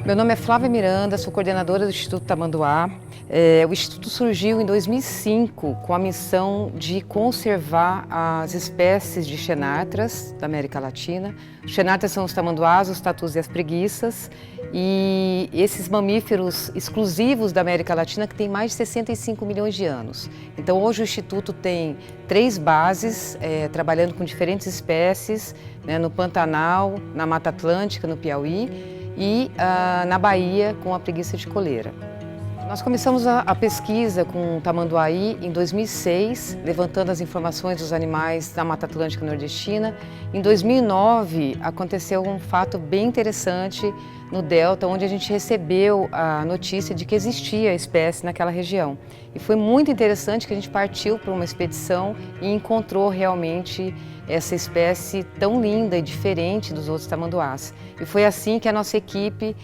Meu nome é Flávia Miranda, sou coordenadora do Instituto Tamanduá. O Instituto surgiu em 2005 com a missão de conservar as espécies de xenartras da América Latina. Os xenartras são os tamanduás, os tatus e as preguiças. E esses mamíferos exclusivos da América Latina que tem mais de 65 milhões de anos. Então hoje o Instituto tem 3 bases, trabalhando com diferentes espécies, né, no Pantanal, na Mata Atlântica, no Piauí, e na Bahia com a preguiça de coleira. Nós começamos a pesquisa com o tamanduaí em 2006, levantando as informações dos animais da Mata Atlântica Nordestina. Em 2009 aconteceu um fato bem interessante no Delta, onde a gente recebeu a notícia de que existia a espécie naquela região. E foi muito interessante que a gente partiu para uma expedição e encontrou realmente essa espécie tão linda e diferente dos outros tamanduás. E foi assim que a nossa equipe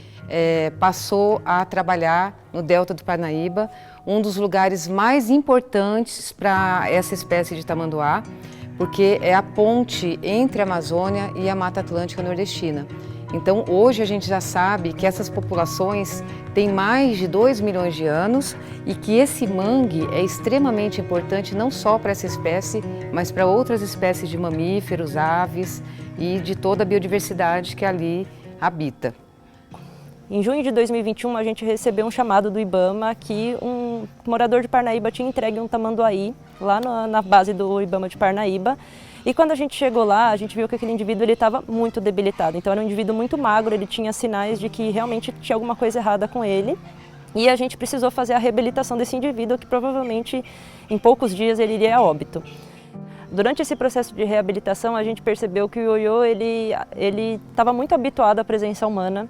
passou a trabalhar no Delta do Parnaíba, um dos lugares mais importantes para essa espécie de tamanduá, porque é a ponte entre a Amazônia e a Mata Atlântica Nordestina. Então hoje a gente já sabe que essas populações têm mais de 2 milhões de anos e que esse mangue é extremamente importante não só para essa espécie, mas para outras espécies de mamíferos, aves e de toda a biodiversidade que ali habita. Em junho de 2021, a gente recebeu um chamado do IBAMA que um morador de Parnaíba tinha entregue um tamanduaí lá na base do IBAMA de Parnaíba. E quando a gente chegou lá, a gente viu que aquele indivíduo estava muito debilitado. Então era um indivíduo muito magro, ele tinha sinais de que realmente tinha alguma coisa errada com ele. E a gente precisou fazer a reabilitação desse indivíduo, que provavelmente em poucos dias ele iria a óbito. Durante esse processo de reabilitação, a gente percebeu que o ioiô ele estava muito habituado à presença humana.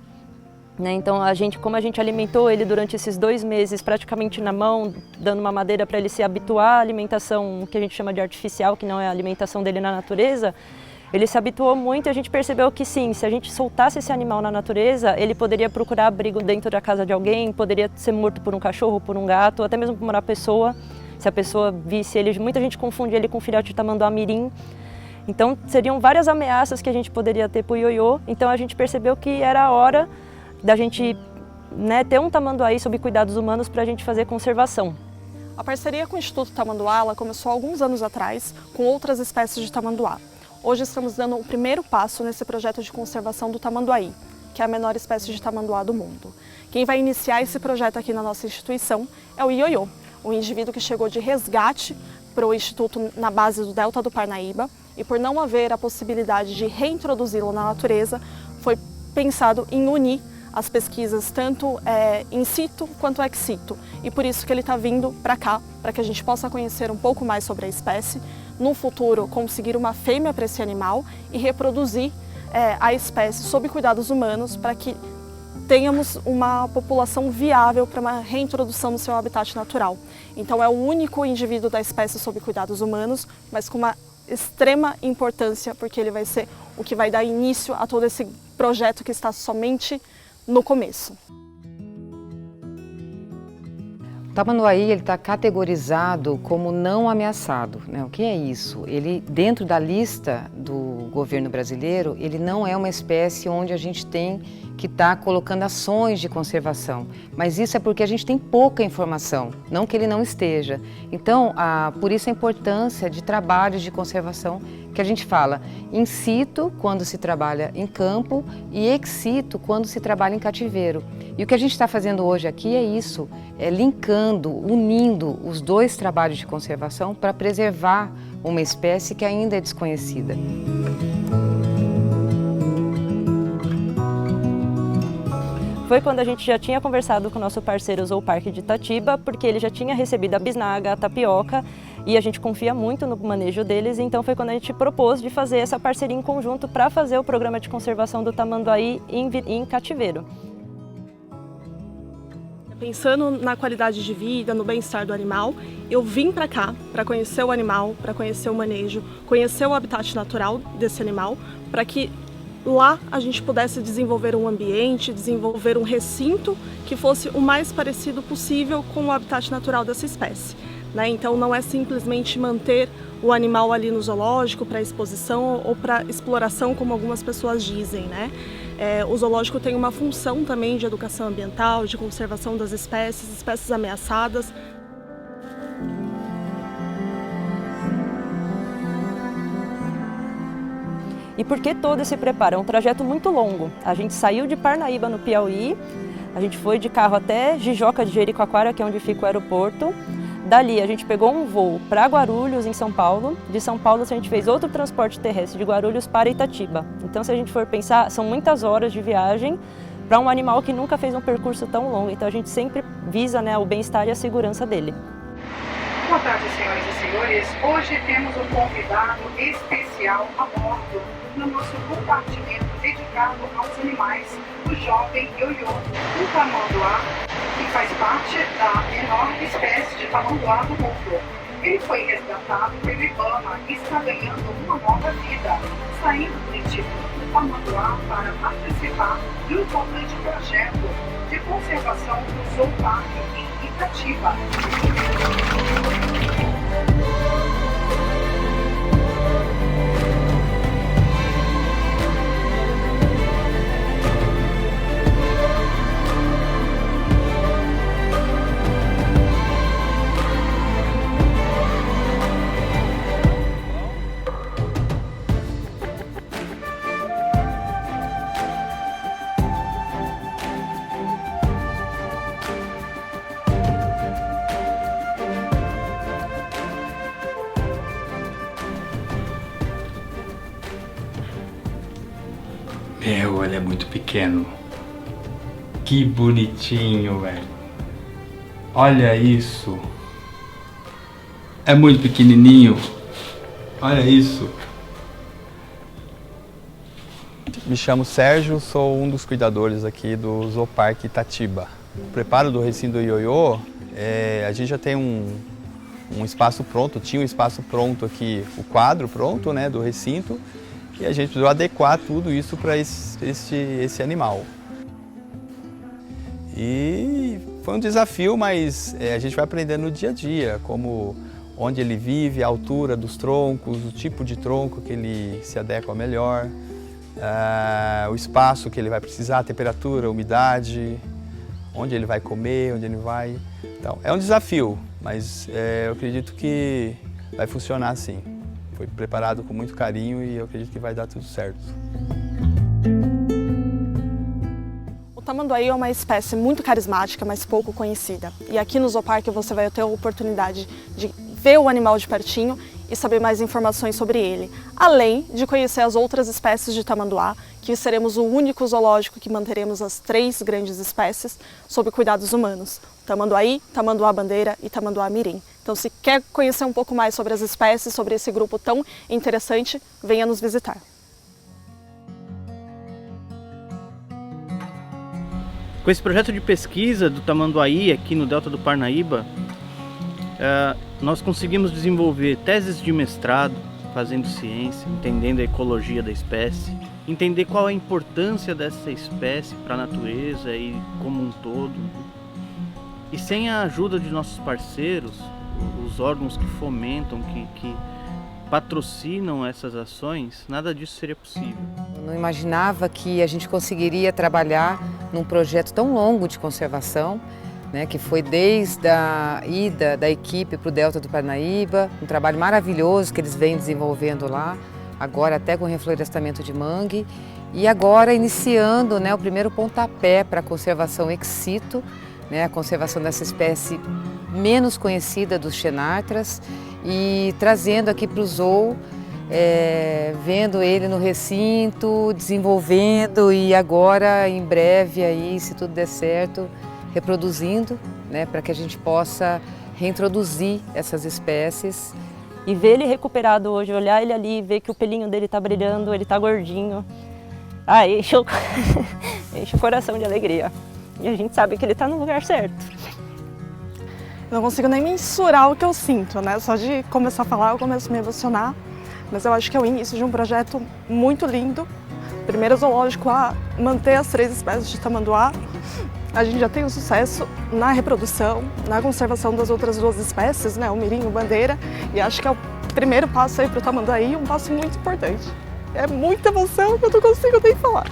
Então, como a gente alimentou ele durante esses 2 meses praticamente na mão, dando uma madeira para ele se habituar à alimentação que a gente chama de artificial, que não é a alimentação dele na natureza, ele se habituou muito e a gente percebeu que sim, se a gente soltasse esse animal na natureza, ele poderia procurar abrigo dentro da casa de alguém, poderia ser morto por um cachorro, por um gato, até mesmo por uma pessoa. Se a pessoa visse ele, muita gente confunde ele com filhote de tamanduá mirim. Então, seriam várias ameaças que a gente poderia ter para o ioiô, então a gente percebeu que era a hora da gente ter um tamanduaí sob cuidados humanos para a gente fazer conservação. A parceria com o Instituto Tamanduá ela começou há alguns anos atrás com outras espécies de tamanduá. Hoje estamos dando o primeiro passo nesse projeto de conservação do tamanduaí, que é a menor espécie de tamanduá do mundo. Quem vai iniciar esse projeto aqui na nossa instituição é o ioiô, um indivíduo que chegou de resgate para o Instituto na base do Delta do Parnaíba e por não haver a possibilidade de reintroduzi-lo na natureza, foi pensado em unir as pesquisas tanto in situ quanto ex situ. E por isso que ele está vindo para cá, para que a gente possa conhecer um pouco mais sobre a espécie, no futuro conseguir uma fêmea para esse animal e reproduzir a espécie sob cuidados humanos para que tenhamos uma população viável para uma reintrodução no seu habitat natural. Então é o único indivíduo da espécie sob cuidados humanos, mas com uma extrema importância, porque ele vai ser o que vai dar início a todo esse projeto que está somente no começo. O tamanduaí está categorizado como não ameaçado, né? O que é isso? Ele, dentro da lista do governo brasileiro, ele não é uma espécie onde a gente tem que estar colocando ações de conservação, mas isso é porque a gente tem pouca informação, não que ele não esteja. Então, por isso a importância de trabalhos de conservação que a gente fala in situ, quando se trabalha em campo, e ex situ, quando se trabalha em cativeiro. E o que a gente está fazendo hoje aqui é isso, linkando, unindo os 2 trabalhos de conservação para preservar uma espécie que ainda é desconhecida. Foi quando a gente já tinha conversado com o nosso parceiro Zooparque de Itatiba, porque ele já tinha recebido a bisnaga, a tapioca, e a gente confia muito no manejo deles, então foi quando a gente propôs de fazer essa parceria em conjunto para fazer o programa de conservação do tamanduaí em cativeiro. Pensando na qualidade de vida, no bem-estar do animal, eu vim para cá para conhecer o animal, para conhecer o manejo, conhecer o habitat natural desse animal, para que lá a gente pudesse desenvolver um ambiente, desenvolver um recinto que fosse o mais parecido possível com o habitat natural dessa espécie. Então não é simplesmente manter o animal ali no zoológico para exposição ou para exploração, como algumas pessoas dizem, O zoológico tem uma função também de educação ambiental, de conservação das espécies ameaçadas. E por que todo esse preparo? É um trajeto muito longo. A gente saiu de Parnaíba, no Piauí, a gente foi de carro até Jijoca de Jericoacoara, que é onde fica o aeroporto. Dali a gente pegou um voo para Guarulhos, em São Paulo. De São Paulo a gente fez outro transporte terrestre de Guarulhos para Itatiba. Então, se a gente for pensar, são muitas horas de viagem para um animal que nunca fez um percurso tão longo. Então, a gente sempre visa, né, o bem-estar e a segurança dele. Boa tarde, senhoras e senhores. Hoje temos um convidado especial a bordo no nosso compartimento dedicado aos animais, o jovem ioiô, um tamanduá, que faz parte da menor espécie de tamanduá do mundo. Ele foi resgatado pelo IBAMA e está ganhando uma nova vida, saindo do Instituto do Tamanduá para participar de um importante projeto de conservação do zooparque em Itatiba. Meu, ele é muito pequeno. Que bonitinho, velho. Olha isso. É muito pequenininho. Olha isso. Me chamo Sérgio, sou um dos cuidadores aqui do Zooparque Itatiba. O preparo do recinto do ioiô, a gente já tem um espaço pronto, tinha um espaço pronto aqui, o quadro pronto, né, do recinto, e a gente precisou adequar tudo isso para esse animal. E foi um desafio, mas a gente vai aprendendo no dia a dia, como onde ele vive, a altura dos troncos, o tipo de tronco que ele se adequa melhor, o espaço que ele vai precisar, a temperatura, a umidade, onde ele vai comer, onde ele vai. Então, é um desafio, mas eu acredito que vai funcionar sim. Foi preparado com muito carinho e eu acredito que vai dar tudo certo. O tamanduá é uma espécie muito carismática, mas pouco conhecida. E aqui no Zooparque você vai ter a oportunidade de ver o animal de pertinho e saber mais informações sobre ele. Além de conhecer as outras espécies de tamanduá, que seremos o único zoológico que manteremos as 3 grandes espécies sob cuidados humanos. Tamanduaí, tamanduá-bandeira e tamanduá-mirim. Então, se quer conhecer um pouco mais sobre as espécies, sobre esse grupo tão interessante, venha nos visitar. Com esse projeto de pesquisa do tamanduaí aqui no Delta do Parnaíba, nós conseguimos desenvolver teses de mestrado, fazendo ciência, entendendo a ecologia da espécie, entender qual a importância dessa espécie para a natureza e como um todo. E sem a ajuda de nossos parceiros, os órgãos que fomentam, que patrocinam essas ações, nada disso seria possível. Eu não imaginava que a gente conseguiria trabalhar num projeto tão longo de conservação, né, que foi desde a ida da equipe para o Delta do Parnaíba, um trabalho maravilhoso que eles vêm desenvolvendo lá, agora até com reflorestamento de mangue, e agora iniciando, né, o primeiro pontapé para a conservação ex situ, né, a conservação dessa espécie menos conhecida dos xenartras, e trazendo aqui para o zoo, vendo ele no recinto, desenvolvendo e agora em breve, aí, se tudo der certo, reproduzindo, né, para que a gente possa reintroduzir essas espécies. E ver ele recuperado hoje, olhar ele ali, ver que o pelinho dele está brilhando, ele está gordinho, enche o coração de alegria. E a gente sabe que ele está no lugar certo. Não consigo nem mensurar o que eu sinto, né? Só de começar a falar eu começo a me emocionar. Mas eu acho que é o início de um projeto muito lindo. Primeiro zoológico a manter as 3 espécies de tamanduá. A gente já tem um sucesso na reprodução, na conservação das outras 2 espécies, né? O mirim e o bandeira. E acho que é o primeiro passo aí para o tamanduá, um passo muito importante. É muita emoção que eu não consigo nem falar.